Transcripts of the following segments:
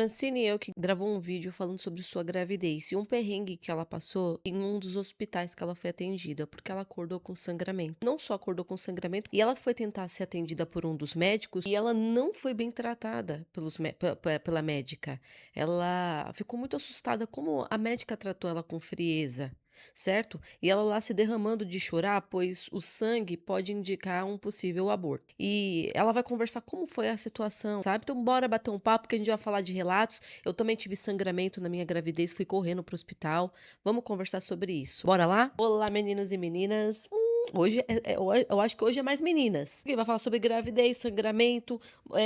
Francine eu que gravou um vídeo falando sobre sua gravidez e um perrengue que ela passou em um dos hospitais que ela foi atendida, porque ela acordou com sangramento. Não só acordou com sangramento, e ela foi tentar ser atendida por um dos médicos e ela não foi bem tratada pela médica. Ela ficou muito assustada como a médica tratou ela com frieza. Certo? E ela lá se derramando de chorar, pois o sangue pode indicar um possível aborto. E ela vai conversar como foi a situação, sabe? Então bora bater um papo que a gente vai falar de relatos. Eu também tive sangramento na minha gravidez, fui correndo pro hospital. Vamos conversar sobre isso. Bora lá? Olá, meninos e meninas. Hoje eu acho que hoje é mais meninas. Quem vai falar sobre gravidez, sangramento,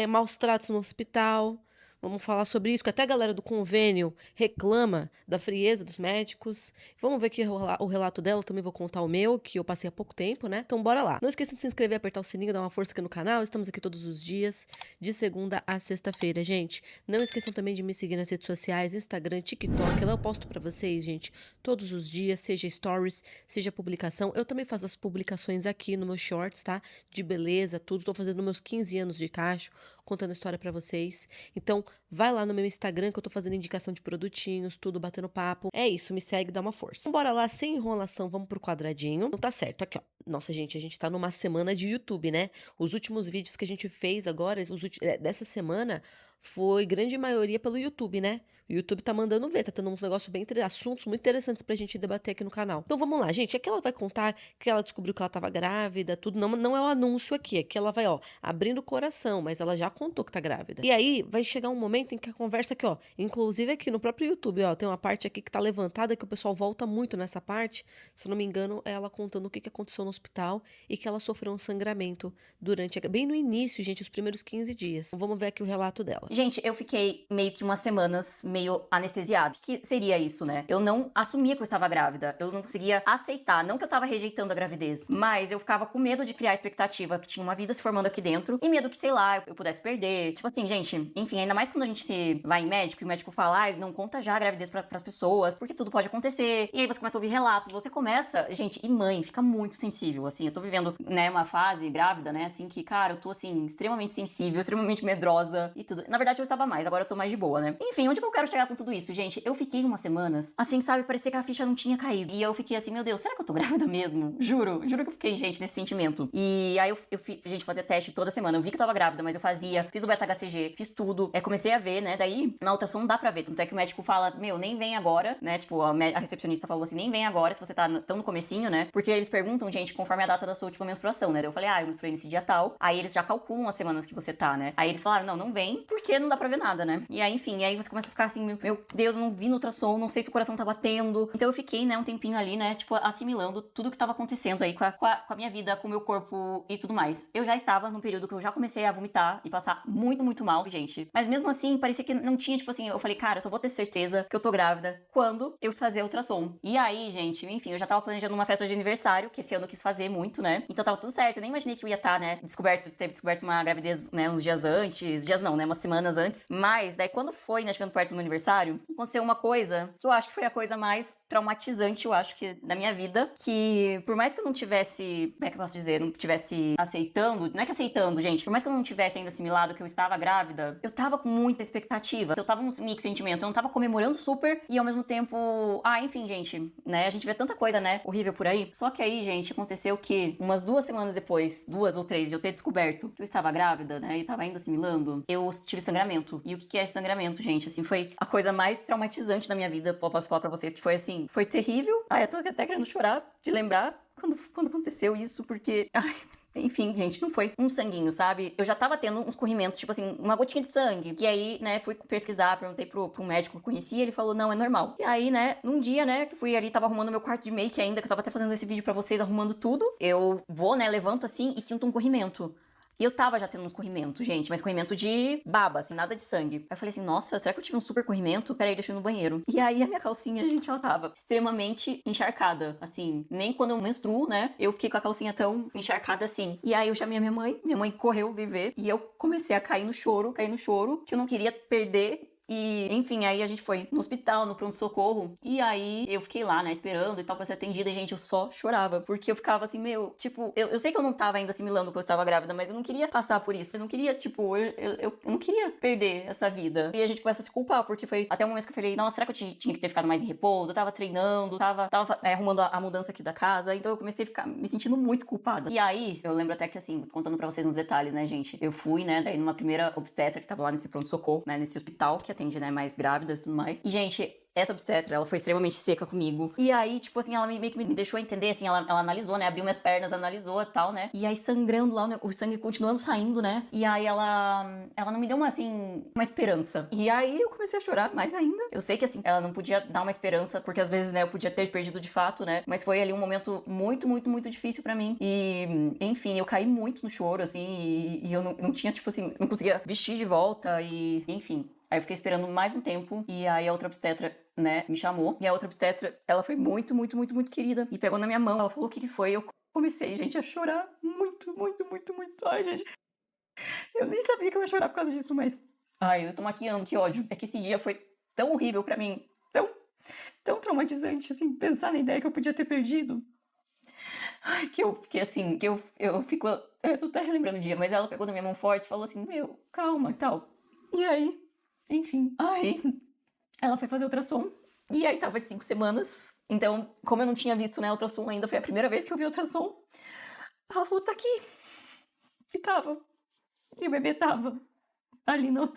maus tratos no hospital. Vamos falar sobre isso, que até a galera do convênio reclama da frieza dos médicos. Vamos ver aqui o relato dela, também vou contar o meu, que eu passei há pouco tempo, né? Então bora lá. Não esqueça de se inscrever, apertar o sininho, dar uma força aqui no canal. Estamos aqui todos os dias, de segunda a sexta-feira, gente. Não esqueçam também de me seguir nas redes sociais, Instagram, TikTok. Lá eu posto pra vocês, gente, todos os dias, seja stories, seja publicação. Eu também faço as publicações aqui no meu shorts, tá? De beleza, tudo. Tô fazendo meus 15 anos de cacho, contando a história pra vocês. Então, vai lá no meu Instagram que eu tô fazendo indicação de produtinhos, tudo, batendo papo. É isso, me segue, dá uma força. Então, bora lá, sem enrolação, vamos pro quadradinho. Então tá certo, aqui ó. Nossa, gente, a gente tá numa semana de YouTube, né? Os últimos vídeos que a gente fez agora, dessa semana, foi grande maioria pelo YouTube, né? O YouTube tá mandando ver, tá tendo uns negócios assuntos muito interessantes pra gente debater aqui no canal. Então vamos lá, gente. Aqui ela vai contar que ela descobriu que ela tava grávida, tudo. Não é um anúncio aqui, aqui ela vai, ó, abrindo o coração, mas ela já contou que tá grávida. E aí vai chegar um momento em que a conversa aqui, ó, inclusive aqui no próprio YouTube, ó, tem uma parte aqui que tá levantada que o pessoal volta muito nessa parte. Se eu não me engano, é ela contando o que aconteceu no hospital e que ela sofreu um sangramento bem no início, gente, os primeiros 15 dias. Então, vamos ver aqui o relato dela. Gente, eu fiquei meio que umas semanas meio anestesiada. O que seria isso, né? Eu não assumia que eu estava grávida. Eu não conseguia aceitar. Não que eu tava rejeitando a gravidez, mas eu ficava com medo de criar expectativa que tinha uma vida se formando aqui dentro e medo que, sei lá, eu pudesse perder. Tipo assim, gente, enfim, ainda mais quando a gente se vai em médico e o médico fala, ai, não conta já a gravidez pras pessoas, porque tudo pode acontecer. E aí você começa a ouvir relatos, você começa, gente, e mãe fica muito sensível, assim. Eu tô vivendo, né, uma fase grávida, né, assim, que, cara, eu tô, assim, extremamente sensível, extremamente medrosa e tudo. Na verdade, eu estava mais, agora eu tô mais de boa, né? Enfim, onde que eu quero chegar com tudo isso, gente? Eu fiquei umas semanas, assim, sabe, parecia que a ficha não tinha caído. E eu fiquei assim, meu Deus, será que eu tô grávida mesmo? Juro que eu fiquei, gente, nesse sentimento. E aí gente, fazia teste toda semana. Eu vi que eu tava grávida, mas eu fazia, fiz o beta-HCG, fiz tudo. Comecei a ver, né? Daí, na ultrassom não dá pra ver. Tanto é que o médico fala, meu, nem vem agora, né? Tipo, a recepcionista falou assim, nem vem agora se você tá tão no comecinho, né? Porque eles perguntam, gente, conforme a data da sua última menstruação, né? Daí eu falei, eu menstruei nesse dia tal. Aí eles já calculam as semanas que você tá, né? Aí eles falaram, não vem, porque não dá pra ver nada, né? E aí, enfim, e aí você começa a ficar assim, meu Deus, eu não vi no ultrassom, não sei se o coração tá batendo. Então eu fiquei, né, um tempinho ali, né, tipo, assimilando tudo que tava acontecendo aí com a minha vida, com o meu corpo e tudo mais. Eu já estava num período que eu já comecei a vomitar e passar muito mal, gente. Mas mesmo assim, parecia que não tinha, tipo assim, eu falei, cara, eu só vou ter certeza que eu tô grávida quando eu fazer ultrassom. E aí, gente, enfim, eu já tava planejando uma festa de aniversário, que esse ano eu quis fazer muito, né? Então tava tudo certo, eu nem imaginei que eu ia estar, né, ter descoberto uma gravidez, né, uns dias antes, dias não, né, umas semanas antes. Mas daí quando foi, né, chegando perto do meu aniversário, aconteceu uma coisa que eu acho que foi a coisa mais traumatizante, eu acho que da minha vida, que por mais que eu não tivesse, como é que eu posso dizer, não tivesse aceitando, não é que aceitando, gente, por mais que eu não tivesse ainda assimilado que eu estava grávida, eu tava com muita expectativa, eu tava num mix de sentimentos, eu não tava comemorando super e ao mesmo tempo, enfim, gente, né, a gente vê tanta coisa, né, horrível por aí, só que aí, gente, aconteceu que umas 2 semanas depois, 2 ou 3 de eu ter descoberto que eu estava grávida, né, e tava ainda assimilando, eu tive sangramento. E o que é esse sangramento, gente? Assim, foi a coisa mais traumatizante da minha vida. Eu posso falar pra vocês que foi assim, foi terrível. Eu tô até querendo chorar de lembrar quando aconteceu isso, porque, enfim, gente, não foi um sanguinho, sabe? Eu já tava tendo uns corrimentos, tipo assim, uma gotinha de sangue. E aí, né, fui pesquisar, perguntei pro médico que eu conhecia, ele falou, não, é normal. E aí, né, num dia, né, que fui ali, tava arrumando meu quarto de make ainda, que eu tava até fazendo esse vídeo pra vocês, arrumando tudo. Eu vou, né, levanto assim e sinto um corrimento. E eu tava já tendo uns corrimentos, gente, mas corrimento de baba, assim, nada de sangue. Aí eu falei assim, nossa, será que eu tive um super corrimento? Peraí, deixa eu ir no banheiro. E aí a minha calcinha, gente, ela tava extremamente encharcada, assim. Nem quando eu menstruo, né, eu fiquei com a calcinha tão encharcada assim. E aí eu chamei a minha mãe correu viver, e eu comecei a cair no choro, que eu não queria perder E, enfim, aí a gente foi no hospital, no pronto-socorro. E aí eu fiquei lá, né, esperando e tal, pra ser atendida. E, gente, eu só chorava. Porque eu ficava assim, meu, tipo, eu sei que eu não tava ainda assimilando que eu estava grávida, mas eu não queria passar por isso. Eu não queria, tipo, eu não queria perder essa vida. E a gente começa a se culpar, porque foi até o momento que eu falei, nossa, será que eu tinha que ter ficado mais em repouso? Eu tava treinando, tava arrumando a mudança aqui da casa. Então eu comecei a ficar me sentindo muito culpada. E aí, eu lembro até que, assim, contando pra vocês nos detalhes, né, gente? Eu fui, né, daí numa primeira obstetra que tava lá nesse pronto-socorro, né, nesse hospital que atende, né, mais grávidas e tudo mais. E, gente, essa obstetra, ela foi extremamente seca comigo. E aí, tipo assim, ela meio que me deixou entender, assim, ela analisou, né, abriu minhas pernas, analisou e tal, né. E aí, sangrando lá, o sangue continuando saindo, né. E aí, ela não me deu uma, assim, uma esperança. E aí, eu comecei a chorar mais ainda. Eu sei que, assim, ela não podia dar uma esperança, porque às vezes, né, eu podia ter perdido de fato, né. Mas foi ali um momento muito, muito, muito difícil pra mim. E, enfim, eu caí muito no choro, assim, e eu não tinha, tipo assim, não conseguia vestir de volta e, enfim. Aí eu fiquei esperando mais um tempo, e aí a outra obstetra, né, me chamou. E a outra obstetra, ela foi muito, muito, muito, muito querida. E pegou na minha mão, ela falou o que foi. Eu comecei, gente, a chorar muito, muito, muito, muito. Ai, gente, eu nem sabia que eu ia chorar por causa disso, mas... Ai, eu tô maquiando, que ódio. É que esse dia foi tão horrível pra mim, tão traumatizante, assim, pensar na ideia que eu podia ter perdido. Ai, que eu fiquei assim, que eu fico... Eu tô até relembrando o dia, mas ela pegou na minha mão forte e falou assim, meu, calma e tal. E aí, enfim, aí ela foi fazer ultrassom. E aí tava de 5 semanas. Então, como eu não tinha visto, né, ultrassom ainda, foi a primeira vez que eu vi ultrassom. Ela falou, tá aqui. E tava. E o bebê tava ali no...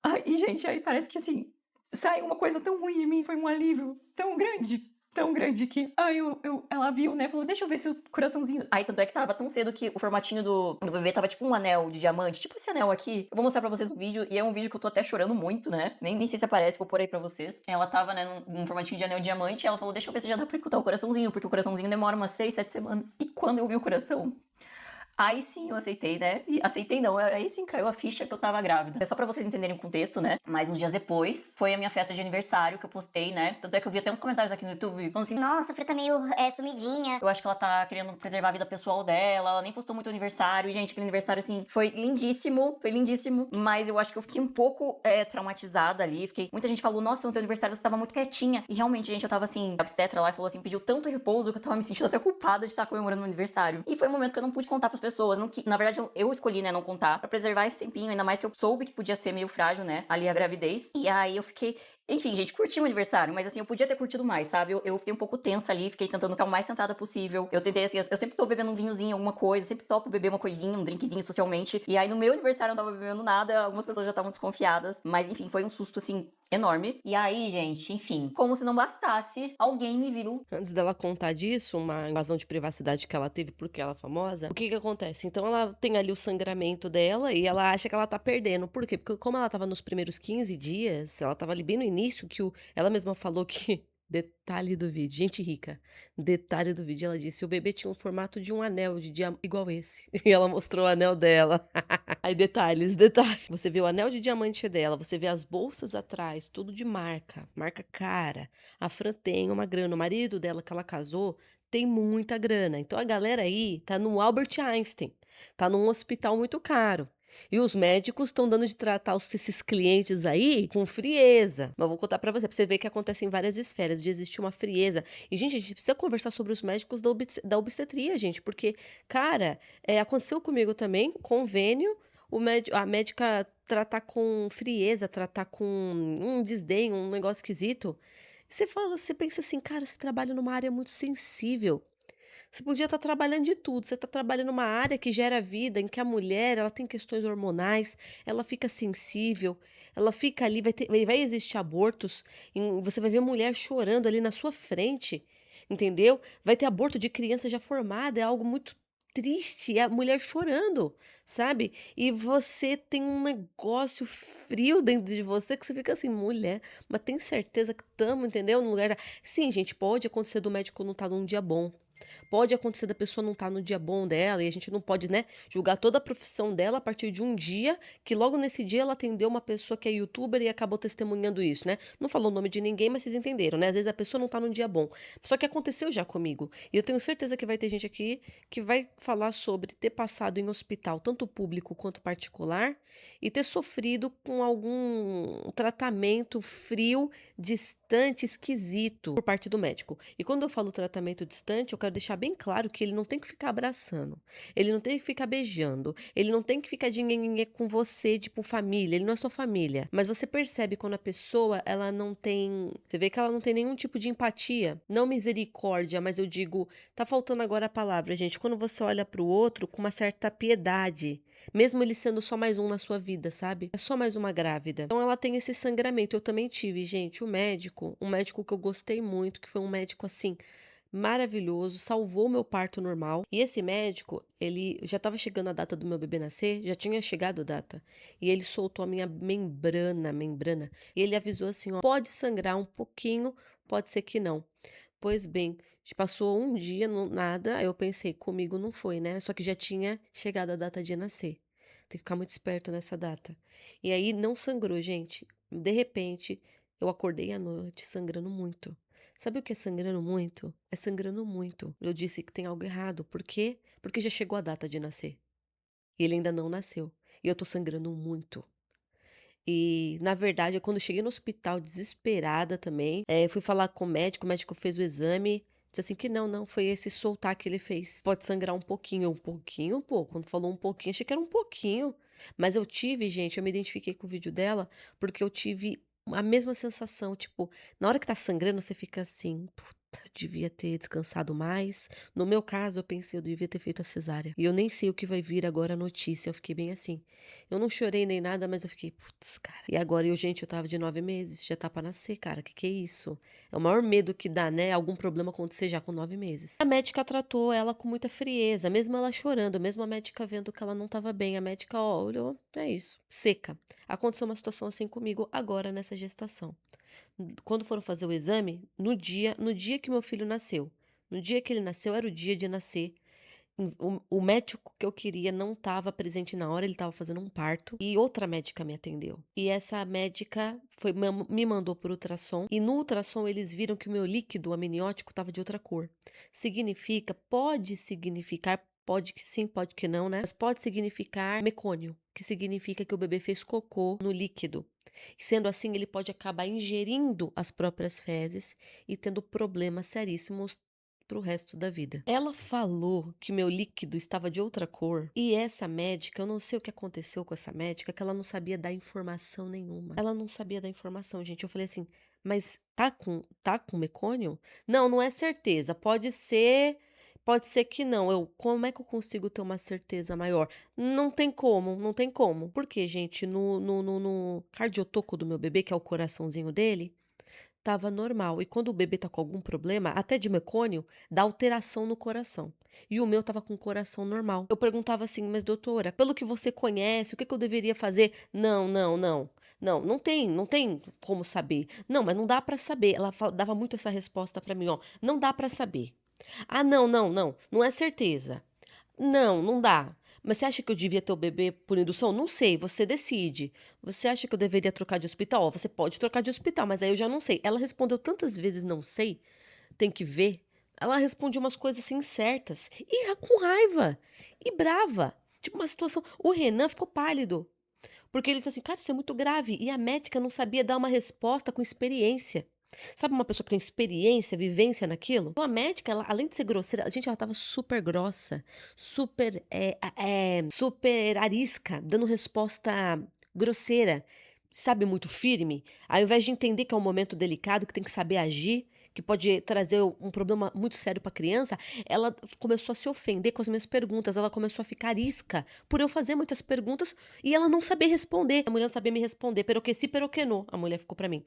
Ai, e, gente, aí parece que, assim, saiu uma coisa tão ruim de mim, foi um alívio tão grande que... Aí ela viu, né, falou, deixa eu ver se o coraçãozinho... Aí, tanto é que tava tão cedo que o formatinho do bebê tava tipo um anel de diamante, tipo esse anel aqui. Eu vou mostrar pra vocês o vídeo, e é um vídeo que eu tô até chorando muito, né, nem sei se aparece, vou pôr aí pra vocês. Ela tava, né, num formatinho de anel de diamante, e ela falou, deixa eu ver se já dá pra escutar o coraçãozinho, porque o coraçãozinho demora umas 6, 7 semanas. E quando eu vi o coração... Aí sim eu aceitei, né? E aceitei não, aí sim caiu a ficha que eu tava grávida. É só pra vocês entenderem o contexto, né? Mas uns dias depois, foi a minha festa de aniversário que eu postei, né? Tanto é que eu vi até uns comentários aqui no YouTube falando assim, Nossa, a Fran tá meio sumidinha. eu acho que ela tá querendo preservar a vida pessoal dela, ela nem postou muito aniversário. E, gente, aquele aniversário, assim, foi lindíssimo, mas eu acho que eu fiquei um pouco traumatizada ali. Muita gente falou, nossa, no teu aniversário você tava muito quietinha. E realmente, gente, eu tava assim, a obstetra lá falou assim, pediu tanto repouso que eu tava me sentindo até culpada de estar comemorando meu aniversário. E foi um momento que eu não pude contar pras pessoas. Na verdade, eu escolhi, né, não contar, pra preservar esse tempinho, ainda mais que eu soube que podia ser meio frágil, né, ali a gravidez. E aí eu fiquei... Enfim, gente, curti o aniversário, mas assim, eu podia ter curtido mais, sabe? Eu fiquei um pouco tensa ali, fiquei tentando ficar o mais sentada possível. Eu tentei, assim, eu sempre tô bebendo um vinhozinho, alguma coisa, sempre topo beber uma coisinha, um drinkzinho socialmente. E aí, no meu aniversário, eu não tava bebendo nada, algumas pessoas já estavam desconfiadas. Mas, enfim, foi um susto, assim, enorme. E aí, gente, enfim, como se não bastasse, alguém me viu. Antes dela contar disso, uma invasão de privacidade que ela teve porque ela é famosa, o que que acontece? Então ela tem ali o sangramento dela e ela acha que ela tá perdendo. Por quê? Porque como ela tava nos primeiros 15 dias, ela tava ali bem no início, ela mesma falou que... Detalhe do vídeo, gente rica. Detalhe do vídeo, ela disse: o bebê tinha um formato de um anel de diamante igual esse. E ela mostrou o anel dela. Aí, detalhes. Você vê o anel de diamante dela, você vê as bolsas atrás, tudo de marca cara. A Fran tem uma grana, o marido dela que ela casou tem muita grana. Então a galera aí tá no Albert Einstein, tá num hospital muito caro. E os médicos estão dando de tratar esses clientes aí com frieza. Mas vou contar pra você ver que acontece em várias esferas, de existir uma frieza. E, gente, a gente precisa conversar sobre os médicos da obstetria, gente, porque, cara, aconteceu comigo também, convênio, a médica tratar com frieza, tratar com um desdém, um negócio esquisito. Você pensa assim, cara, você trabalha numa área muito sensível. Você podia estar trabalhando de tudo, você está trabalhando numa área que gera vida, em que a mulher, ela tem questões hormonais, ela fica sensível, ela fica ali, vai existir abortos, você vai ver mulher chorando ali na sua frente, entendeu? Vai ter aborto de criança já formada, é algo muito triste, é a mulher chorando, sabe? E você tem um negócio frio dentro de você que você fica assim, mulher, mas tem certeza que estamos, entendeu? No lugar da... Sim, gente, pode acontecer do médico não estar num dia bom. Pode acontecer da pessoa não estar no dia bom dela e a gente não pode, né, julgar toda a profissão dela a partir de um dia, que logo nesse dia ela atendeu uma pessoa que é youtuber e acabou testemunhando isso, né. Não falou o nome de ninguém, mas vocês entenderam, né, às vezes a pessoa não tá num dia bom. Só que aconteceu já comigo, e eu tenho certeza que vai ter gente aqui que vai falar sobre ter passado em hospital, tanto público quanto particular, e ter sofrido com algum tratamento frio, distante, esquisito por parte do médico. E quando eu falo tratamento distante, eu quero deixar bem claro que ele não tem que ficar abraçando, ele não tem que ficar beijando, ele não tem que ficar de nhenhenhê com você, tipo família, ele não é sua família. Mas você percebe quando a pessoa, ela não tem, você vê que ela não tem nenhum tipo de empatia, não misericórdia, mas eu digo, tá faltando agora a palavra, gente, quando você olha pro outro com uma certa piedade, mesmo ele sendo só mais um na sua vida, sabe? É só mais uma grávida. Então ela tem esse sangramento. Eu também tive, gente, um médico que eu gostei muito, que foi um médico assim maravilhoso, salvou meu parto normal. E esse médico, ele já estava chegando a data do meu bebê nascer, já tinha chegado a data. E ele soltou a minha membrana, e ele avisou assim, ó, pode sangrar um pouquinho, pode ser que não. Pois bem, passou um dia, nada, aí eu pensei, comigo não foi, né? Só que já tinha chegado a data de nascer. Tem que ficar muito esperto nessa data. E aí não sangrou, gente. De repente, eu acordei à noite sangrando muito. Sabe o que é sangrando muito? É sangrando muito. Eu disse que tem algo errado. Por quê? Porque já chegou a data de nascer. E ele ainda não nasceu. E eu tô sangrando muito. E, na verdade, quando eu cheguei no hospital desesperada também, fui falar com o médico fez o exame, disse assim que não, não, foi esse soltar que ele fez. Pode sangrar um pouquinho, pô. Quando falou um pouquinho, achei que era um pouquinho. Mas eu tive, gente, eu me identifiquei com o vídeo dela, porque eu tive a mesma sensação, tipo, na hora que tá sangrando, você fica assim, puta, eu devia ter descansado mais. No meu caso, eu pensei, eu devia ter feito a cesárea. E eu nem sei o que vai vir agora a notícia, eu fiquei bem assim. Eu não chorei nem nada, mas eu fiquei, putz, cara. E agora, gente, eu tava de 9 meses, já tá pra nascer, cara. Que é isso? É o maior medo que dá, né? Algum problema acontecer já com 9 meses. A médica tratou ela com muita frieza, mesmo ela chorando, mesmo a médica vendo que ela não tava bem. A médica, ó, olhou, é isso, seca. Aconteceu uma situação assim comigo agora nessa gestação. Quando foram fazer o exame, no dia que meu filho nasceu, no dia que ele nasceu, era o dia de nascer. O médico que eu queria não estava presente na hora, ele estava fazendo um parto e outra médica me atendeu. E essa médica me mandou por ultrassom e no ultrassom eles viram que o meu líquido amniótico estava de outra cor. Pode significar, pode que sim, pode que não, né? Mas pode significar mecônio, que significa que o bebê fez cocô no líquido. Sendo assim, ele pode acabar ingerindo as próprias fezes e tendo problemas seríssimos para o resto da vida. Ela falou que meu líquido estava de outra cor e essa médica, eu não sei o que aconteceu com essa médica, que ela não sabia dar informação nenhuma. Ela não sabia dar informação, gente. Eu falei assim, mas tá com mecônio? Não, não é certeza. Pode ser que não. Como é que eu consigo ter uma certeza maior? Não tem como, não tem como. Porque, gente, no cardiotoco do meu bebê, que é o coraçãozinho dele, tava normal. E quando o bebê tá com algum problema, até de mecônio, dá alteração no coração. E o meu tava com o coração normal. Eu perguntava assim, mas doutora, pelo que você conhece, o que que eu deveria fazer? Não, não, não. Não tem como saber. Não, mas não dá pra saber. Ela dava muito essa resposta pra mim, ó. Não dá pra saber. Ah, não, não, não. Não é certeza. Não, não dá. Mas você acha que eu devia ter o bebê por indução? Não sei, você decide. Você acha que eu deveria trocar de hospital? Ó, você pode trocar de hospital, mas aí eu já não sei. Ela respondeu tantas vezes não sei, tem que ver. Ela responde umas coisas assim certas. E com raiva. E brava. Tipo uma situação. O Renan ficou pálido. Porque ele disse assim, cara, isso é muito grave. E a médica não sabia dar uma resposta com experiência. Sabe uma pessoa que tem experiência, vivência naquilo? Então a médica, além de ser grosseira, ela tava super grossa, super arisca, dando resposta grosseira, sabe, muito firme. Ao invés de entender que é um momento delicado, que tem que saber agir, que pode trazer um problema muito sério para a criança, ela começou a se ofender com as minhas perguntas, ela começou a ficar arisca por eu fazer muitas perguntas e ela não saber responder. A mulher não sabia me responder, pero que sim, pero que não, a mulher ficou para mim.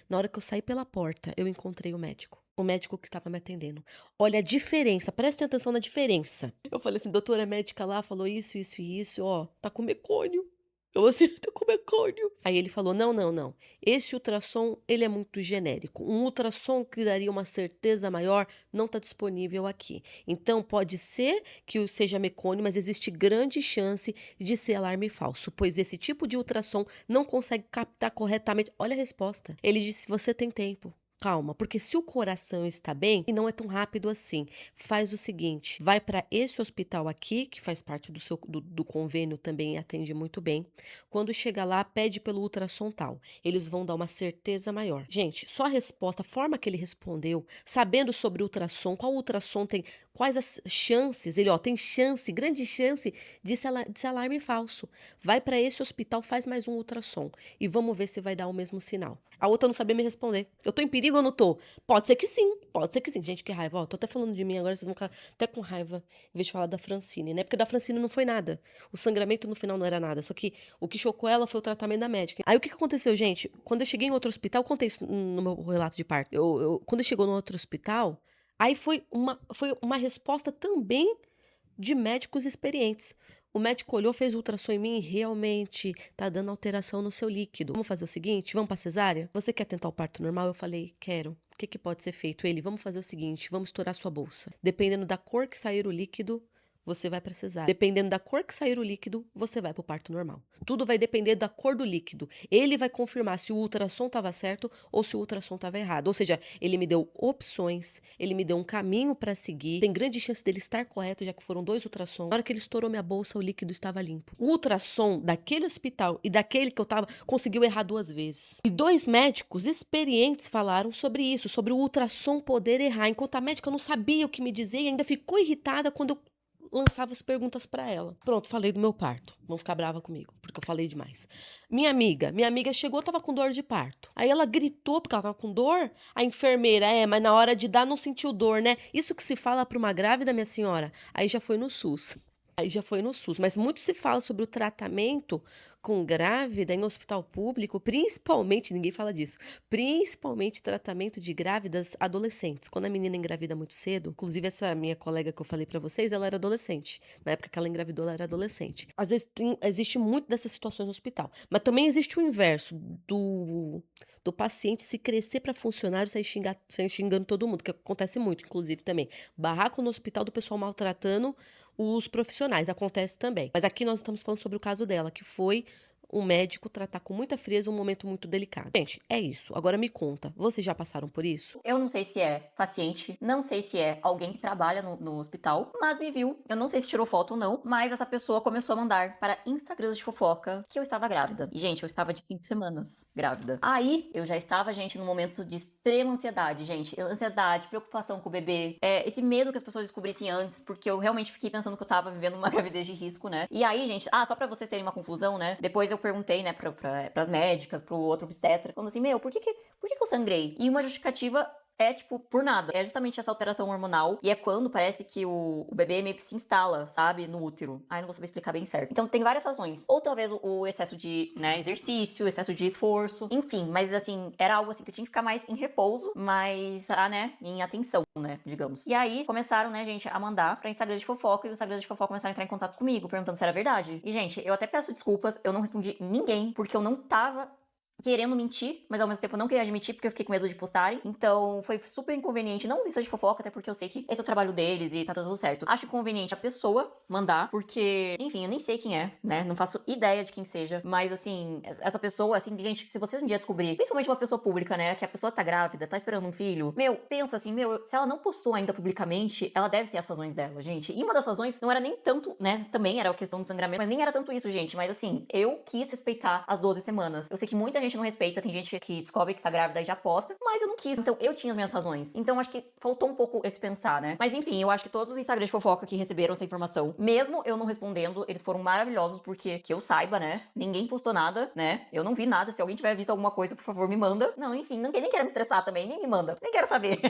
Na hora que eu saí pela porta, eu encontrei o médico. O médico que estava me atendendo. Olha a diferença, presta atenção na diferença. Eu falei assim, doutora médica lá falou isso, isso e isso, ó, tá com mecônio. Eu assim, tô com mecônio. Aí ele falou: "Não, não, não. Esse ultrassom, ele é muito genérico. Um ultrassom que daria uma certeza maior não está disponível aqui. Então pode ser que seja mecônio, mas existe grande chance de ser alarme falso, pois esse tipo de ultrassom não consegue captar corretamente". Olha a resposta. Ele disse: "Você tem tempo. Calma, porque se o coração está bem, e não é tão rápido assim, faz o seguinte, vai para esse hospital aqui, que faz parte do convênio também e atende muito bem. Quando chegar lá, pede pelo ultrassom tal. Eles vão dar uma certeza maior". Gente, só a resposta, a forma que ele respondeu, sabendo sobre ultrassom, qual ultrassom tem, quais as chances, ele, ó, tem chance, grande chance de ser alarme falso. Vai para esse hospital, faz mais um ultrassom e vamos ver se vai dar o mesmo sinal. A outra não sabia me responder. Eu tô em perigo ou não tô? Pode ser que sim, pode ser que sim. Gente, que raiva. Ó, tô até falando de mim agora, vocês vão ficar até com raiva em vez de falar da Francine, né? Porque da Francine não foi nada. O sangramento no final não era nada. Só que o que chocou ela foi o tratamento da médica. Aí o que aconteceu, gente? Quando eu cheguei em outro hospital, eu contei isso no meu relato de parto. Quando chegou no outro hospital, aí foi uma resposta também de médicos experientes. O médico olhou, fez ultrassom em mim e realmente tá dando alteração no seu líquido. Vamos fazer o seguinte, vamos pra cesárea? Você quer tentar o parto normal? Eu falei, quero. O que pode ser feito? Ele, vamos fazer o seguinte, vamos estourar sua bolsa. Dependendo da cor que sair o líquido, você vai pra cesárea. Dependendo da cor que sair o líquido, você vai pro parto normal. Tudo vai depender da cor do líquido. Ele vai confirmar se o ultrassom estava certo ou se o ultrassom estava errado. Ou seja, ele me deu opções, ele me deu um caminho para seguir. Tem grande chance dele estar correto, já que foram 2 ultrassons. Na hora que ele estourou minha bolsa, o líquido estava limpo. O ultrassom daquele hospital e daquele que eu tava conseguiu errar 2 vezes. E 2 médicos experientes falaram sobre isso, sobre o ultrassom poder errar, enquanto a médica não sabia o que me dizer e ainda ficou irritada quando eu lançava as perguntas pra ela. Pronto, falei do meu parto. Vão ficar brava comigo, porque eu falei demais. Minha amiga chegou, tava com dor de parto. Aí ela gritou porque ela tava com dor. A enfermeira, mas na hora de dar não sentiu dor, né? Isso que se fala pra uma grávida, minha senhora, aí já foi no SUS. Aí já foi no SUS, mas muito se fala sobre o tratamento com grávida em hospital público, principalmente, ninguém fala disso, principalmente tratamento de grávidas adolescentes. Quando a menina engravida muito cedo, inclusive essa minha colega que eu falei pra vocês, ela era adolescente. Na época que ela engravidou, ela era adolescente. Às vezes existe muito dessas situações no hospital, mas também existe o inverso do paciente se crescer para funcionário e sair xingando todo mundo, que acontece muito, inclusive também. Barraco no hospital do pessoal maltratando os profissionais, acontece também. Mas aqui nós estamos falando sobre o caso dela, que foi um médico tratar com muita frieza um momento muito delicado. Gente, é isso. Agora me conta, vocês já passaram por isso? Eu não sei se é paciente, não sei se é alguém que trabalha no hospital, mas me viu. Eu não sei se tirou foto ou não, mas essa pessoa começou a mandar para Instagrams de fofoca que eu estava grávida. E, gente, eu estava de 5 semanas grávida. Aí, eu já estava, gente, num momento de extrema ansiedade, gente. Ansiedade, preocupação com o bebê, esse medo que as pessoas descobrissem antes, porque eu realmente fiquei pensando que eu tava vivendo uma gravidez de risco, né? E aí, gente, só pra vocês terem uma conclusão, né? Depois eu perguntei, né, pras médicas, pro outro obstetra, falando assim, por que eu sangrei? E uma justificativa é, tipo, por nada. É justamente essa alteração hormonal. E é quando parece que o bebê meio que se instala, sabe? No útero. Ai, não vou saber explicar bem certo. Então, tem várias razões. Ou talvez o excesso de, né, exercício, excesso de esforço. Enfim, mas, assim, era algo, assim, que eu tinha que ficar mais em repouso. Mas, né, em atenção, né, digamos. E aí, começaram, né, gente, a mandar pra Instagram de fofoca. E os Instagram de fofoca começaram a entrar em contato comigo, perguntando se era verdade. E, gente, eu até peço desculpas. Eu não respondi ninguém, porque eu não tava querendo mentir, mas ao mesmo tempo eu não queria admitir porque eu fiquei com medo de postarem. Então foi super inconveniente, não usar de fofoca, até porque eu sei que esse é o trabalho deles e tá tudo certo. Acho conveniente a pessoa mandar, porque, enfim, eu nem sei quem é, né? Não faço ideia de quem seja, mas assim, essa pessoa, assim, gente, se você um dia descobrir, principalmente uma pessoa pública, né, que a pessoa tá grávida, tá esperando um filho, pensa assim, se ela não postou ainda publicamente, ela deve ter as razões dela, gente. E uma das razões não era nem tanto, né, também era a questão do sangramento, mas nem era tanto isso, gente, mas assim, eu quis respeitar as 12 semanas. Eu sei que muita gente não respeita, tem gente que descobre que tá grávida e já posta, mas eu não quis, então eu tinha as minhas razões. Então acho que faltou um pouco esse pensar, né? Mas enfim, eu acho que todos os Instagrams de fofoca que receberam essa informação, mesmo eu não respondendo, eles foram maravilhosos, porque que eu saiba, né? Ninguém postou nada, né? Eu não vi nada, se alguém tiver visto alguma coisa, por favor, me manda. Não, enfim, nem quero me estressar também, nem me manda, nem quero saber.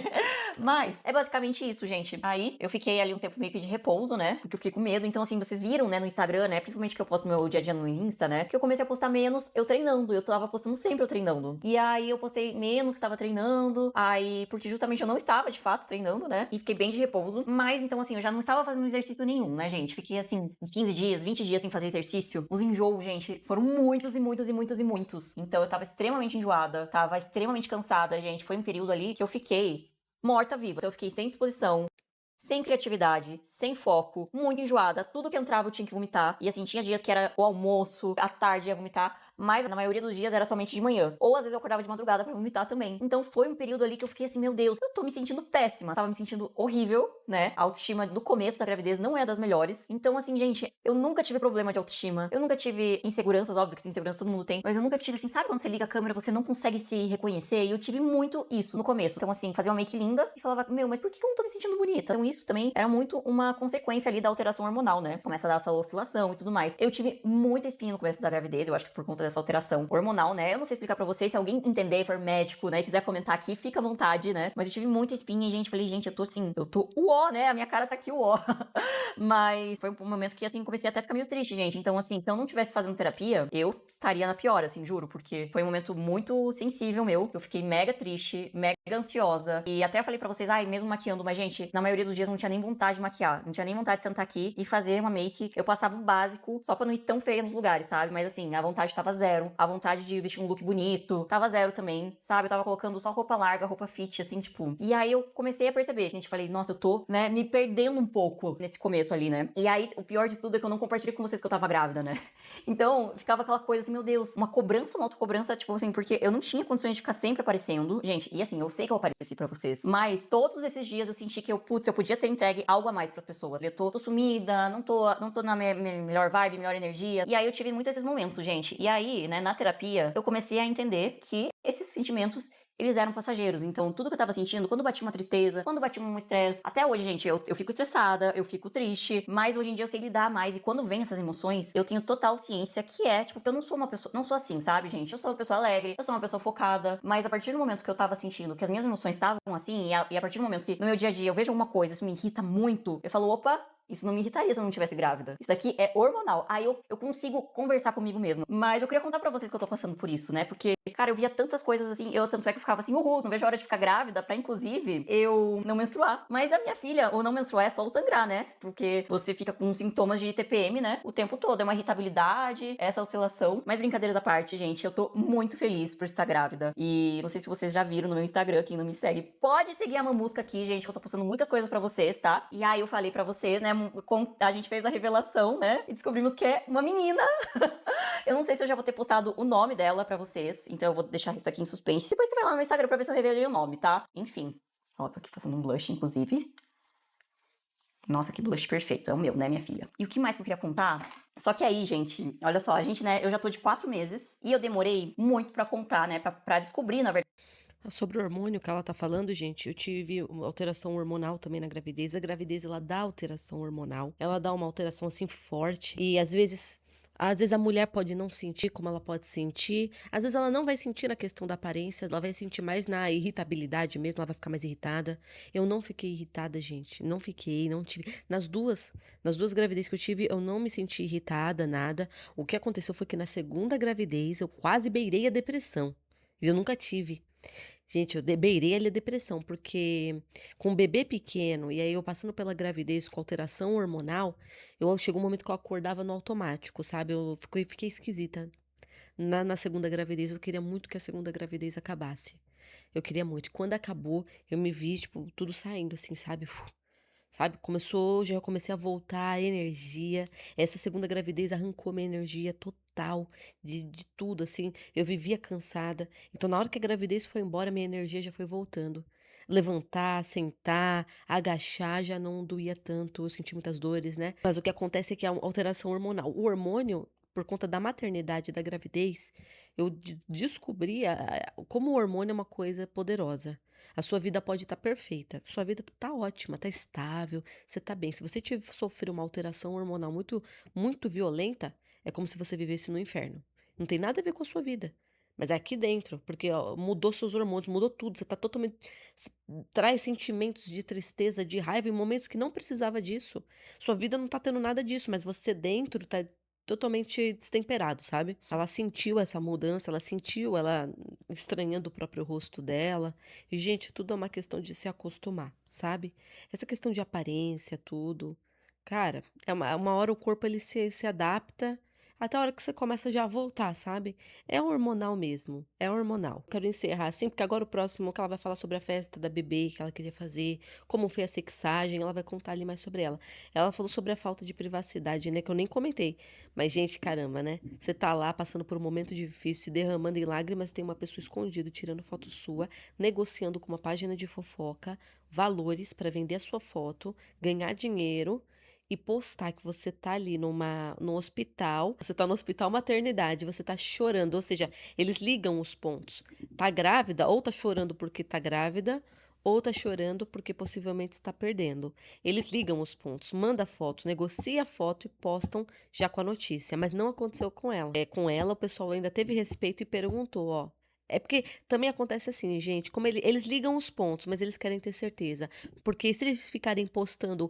Mas é basicamente isso, gente. Aí eu fiquei ali um tempo meio que de repouso, né? Porque eu fiquei com medo. Então, assim, vocês viram, né, no Instagram, né? Principalmente que eu posto meu dia a dia no Insta, né? Que eu comecei a postar menos eu treinando. Eu tava postando postando sempre eu treinando. E aí eu postei menos que tava treinando, aí, porque justamente eu não estava de fato treinando, né? E fiquei bem de repouso. Mas então, assim, eu já não estava fazendo exercício nenhum, né, gente? Fiquei assim, uns 15 dias, 20 dias sem fazer exercício. Os enjoos, gente, foram muitos e muitos e muitos e muitos. Então eu tava extremamente enjoada, tava extremamente cansada, gente. Foi um período ali que eu fiquei morta-viva. Então eu fiquei sem disposição, sem criatividade, sem foco, muito enjoada. Tudo que entrava eu tinha que vomitar. E assim, tinha dias que era o almoço, à tarde ia vomitar, mas na maioria dos dias era somente de manhã. Ou às vezes eu acordava de madrugada pra vomitar também. Então foi um período ali que eu fiquei assim, meu Deus, eu tô me sentindo péssima. Tava me sentindo horrível, né? A autoestima do começo da gravidez não é das melhores. Então assim, gente, eu nunca tive problema de autoestima. Eu nunca tive inseguranças, óbvio que insegurança todo mundo tem, mas eu nunca tive assim, sabe quando você liga a câmera, você não consegue se reconhecer? E eu tive muito isso no começo. Então assim, fazia uma make linda e falava, meu, mas por que eu não tô me sentindo bonita? Então isso também era muito uma consequência ali da alteração hormonal, né? Começa a dar essa oscilação e tudo mais. Eu tive muita espinha no começo da gravidez, eu acho que por conta dessa alteração hormonal, né? Eu não sei explicar pra vocês, se alguém entender, for médico, né, e quiser comentar aqui, fica à vontade, né? Mas eu tive muita espinha e, gente, falei, gente, eu tô assim, eu tô uó, né? A minha cara tá aqui uó. Mas foi um momento que, assim, comecei até a ficar meio triste, gente. Então, assim, se eu não tivesse fazendo terapia, eu estaria na pior, assim, juro, porque foi um momento muito sensível meu. Eu fiquei mega triste, mega ansiosa. E até eu falei pra vocês, ai, mesmo maquiando, mas, gente, na maioria dos dias eu não tinha nem vontade de maquiar. Não tinha nem vontade de sentar aqui e fazer uma make. Eu passava o básico, só pra não ir tão feia nos lugares, sabe? Mas, assim, a vontade tava zero. A vontade de vestir um look bonito tava zero também, sabe? Eu tava colocando só roupa larga, roupa fit, assim, tipo. E aí eu comecei a perceber, gente. Falei, nossa, eu tô, né, me perdendo um pouco nesse começo ali, né? E aí, o pior de tudo é que eu não compartilhei com vocês que eu tava grávida, né? Então, ficava aquela coisa assim, meu Deus, uma cobrança, uma autocobrança, tipo assim, porque eu não tinha condições de ficar sempre aparecendo. Gente, e assim, eu sei que eu apareci pra vocês, mas todos esses dias eu senti que eu podia ter entregue algo a mais pras pessoas. Eu tô sumida, não tô na minha melhor vibe, melhor energia. E aí eu tive muitos esses momentos, gente. E aí, né, na terapia, eu comecei a entender que esses sentimentos eles eram passageiros. Então, tudo que eu tava sentindo, quando batia uma tristeza, quando batia um estresse, até hoje, gente, eu fico estressada, eu fico triste, mas hoje em dia eu sei lidar mais. E quando vem essas emoções, eu tenho total ciência que é, tipo, que eu não sou uma pessoa, não sou assim, sabe, gente? Eu sou uma pessoa alegre, eu sou uma pessoa focada, mas a partir do momento que eu tava sentindo que as minhas emoções estavam assim, e a partir do momento que no meu dia a dia eu vejo alguma coisa, isso me irrita muito, eu falo, opa, isso não me irritaria se eu não tivesse grávida. Isso daqui é hormonal. Aí eu consigo conversar comigo mesmo. Mas eu queria contar pra vocês que eu tô passando por isso, né? Porque, cara, eu via tantas coisas assim. Tanto é que eu ficava assim, não vejo a hora de ficar grávida pra, inclusive, eu não menstruar. Mas a minha filha, ou não menstruar é só o sangrar, né? Porque você fica com sintomas de TPM, né? O tempo todo. É uma irritabilidade, essa oscilação. Mas brincadeiras à parte, gente, eu tô muito feliz por estar grávida. E não sei se vocês já viram no meu Instagram, quem não me segue, pode seguir a Mamusca aqui, gente, que eu tô postando muitas coisas pra vocês, tá? E aí eu falei pra vocês, né? A gente fez a revelação, né? E descobrimos que é uma menina. Eu não sei se eu já vou ter postado o nome dela pra vocês, então eu vou deixar isso aqui em suspense. Depois você vai lá no meu Instagram pra ver se eu revelei o nome, tá? Enfim. Ó, tô aqui passando um blush, inclusive. Nossa, que blush perfeito. É o meu, né, minha filha? E o que mais que eu queria contar? Só que aí, gente, olha só, a gente, né, eu já tô de 4 meses e eu demorei muito pra contar, né, pra descobrir, na verdade. Sobre o hormônio que ela tá falando, gente, eu tive uma alteração hormonal também na gravidez. A gravidez, ela dá alteração hormonal. Ela dá uma alteração, assim, forte. E, às vezes a mulher pode não sentir como ela pode sentir. Às vezes ela não vai sentir na questão da aparência, ela vai sentir mais na irritabilidade mesmo, ela vai ficar mais irritada. Eu não fiquei irritada, gente. Não fiquei, não tive. Nas duas gravidezes que eu tive, eu não me senti irritada, nada. O que aconteceu foi que na segunda gravidez eu quase beirei a depressão. Eu nunca tive. Gente, eu beirei ali a depressão, porque com um bebê pequeno, e aí eu passando pela gravidez com alteração hormonal, chegou um momento que eu acordava no automático, sabe? Eu fiquei esquisita. Na segunda gravidez, eu queria muito que a segunda gravidez acabasse. Eu queria muito. E quando acabou, eu me vi, tipo, tudo saindo, assim, sabe? Sabe? Já comecei a voltar a energia. Essa segunda gravidez arrancou minha energia total de tudo, assim. Eu vivia cansada. Então, na hora que a gravidez foi embora, minha energia já foi voltando. Levantar, sentar, agachar já não doía tanto. Eu senti muitas dores, né? Mas o que acontece é que é uma alteração hormonal. O hormônio, por conta da maternidade e da gravidez, eu descobri como o hormônio é uma coisa poderosa. A sua vida pode estar perfeita, sua vida tá ótima, tá estável, você tá bem. Se você sofrer uma alteração hormonal muito, muito violenta, é como se você vivesse no inferno. Não tem nada a ver com a sua vida. Mas é aqui dentro, porque ó, mudou seus hormônios, mudou tudo. Você tá totalmente. Você traz sentimentos de tristeza, de raiva em momentos que não precisava disso. Sua vida não tá tendo nada disso, mas você dentro tá totalmente destemperado, sabe. Ela sentiu essa mudança, ela sentiu ela estranhando o próprio rosto dela. E, gente, tudo é uma questão de se acostumar, sabe. Essa questão de aparência, tudo, cara, é uma hora o corpo ele se adapta, até a hora que você começa já a voltar, sabe. É hormonal mesmo, é hormonal. Quero encerrar assim, porque agora o próximo que ela vai falar sobre a festa da bebê que ela queria fazer, como foi a sexagem, ela vai contar ali mais sobre ela. Ela falou sobre a falta de privacidade, né, que eu nem comentei. Mas, gente, caramba, né? Você tá lá passando por um momento difícil, se derramando em lágrimas, tem uma pessoa escondida tirando foto sua, negociando com uma página de fofoca valores para vender a sua foto, ganhar dinheiro e postar que você tá ali no hospital, você tá no hospital maternidade, você tá chorando, ou seja, eles ligam os pontos. Tá grávida, ou tá chorando porque tá grávida, ou tá chorando porque possivelmente está perdendo. Eles ligam os pontos, manda fotos, negocia a foto e postam já com a notícia, mas não aconteceu com ela. Com ela o pessoal ainda teve respeito e perguntou, ó. É porque também acontece assim, gente, como eles ligam os pontos, mas eles querem ter certeza. Porque se eles ficarem postando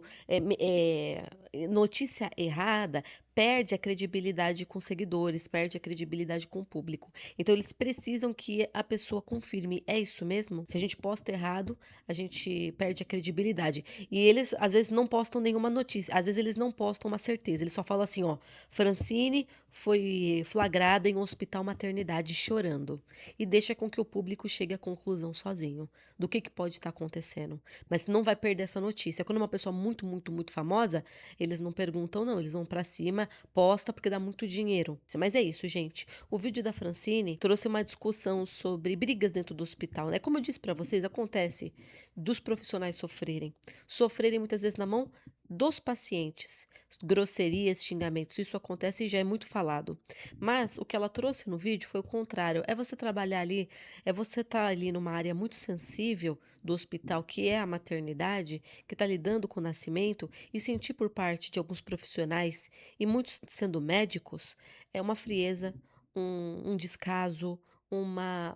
notícia errada, perde a credibilidade com seguidores, perde a credibilidade com o público. Então eles precisam que a pessoa confirme, é isso mesmo? Se a gente posta errado, a gente perde a credibilidade. E eles, às vezes, não postam nenhuma notícia. Às vezes, eles não postam uma certeza. Eles só falam assim, ó, Francine foi flagrada em um hospital maternidade chorando. E deixa com que o público chegue à conclusão sozinho do que pode estar acontecendo. Mas não vai perder essa notícia. Quando uma pessoa muito, muito, muito famosa, eles não perguntam, não. Eles vão pra cima, posta porque dá muito dinheiro. Mas é isso, gente. O vídeo da Francine trouxe uma discussão sobre brigas dentro do hospital, né? Como eu disse pra vocês, acontece dos profissionais sofrerem muitas vezes na mão dos pacientes, grosserias, xingamentos, isso acontece e já é muito falado. Mas o que ela trouxe no vídeo foi o contrário, é você trabalhar ali, é você estar ali numa área muito sensível do hospital, que é a maternidade, que está lidando com o nascimento, e sentir por parte de alguns profissionais, e muitos sendo médicos, é uma frieza, um descaso,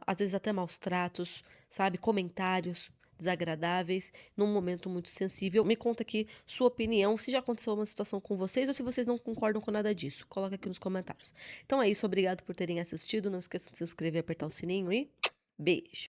às vezes até maus tratos, sabe, comentários desagradáveis, num momento muito sensível. Me conta aqui sua opinião, se já aconteceu uma situação com vocês ou se vocês não concordam com nada disso. Coloca aqui nos comentários. Então é isso, obrigado por terem assistido. Não esqueçam de se inscrever e apertar o sininho e beijo!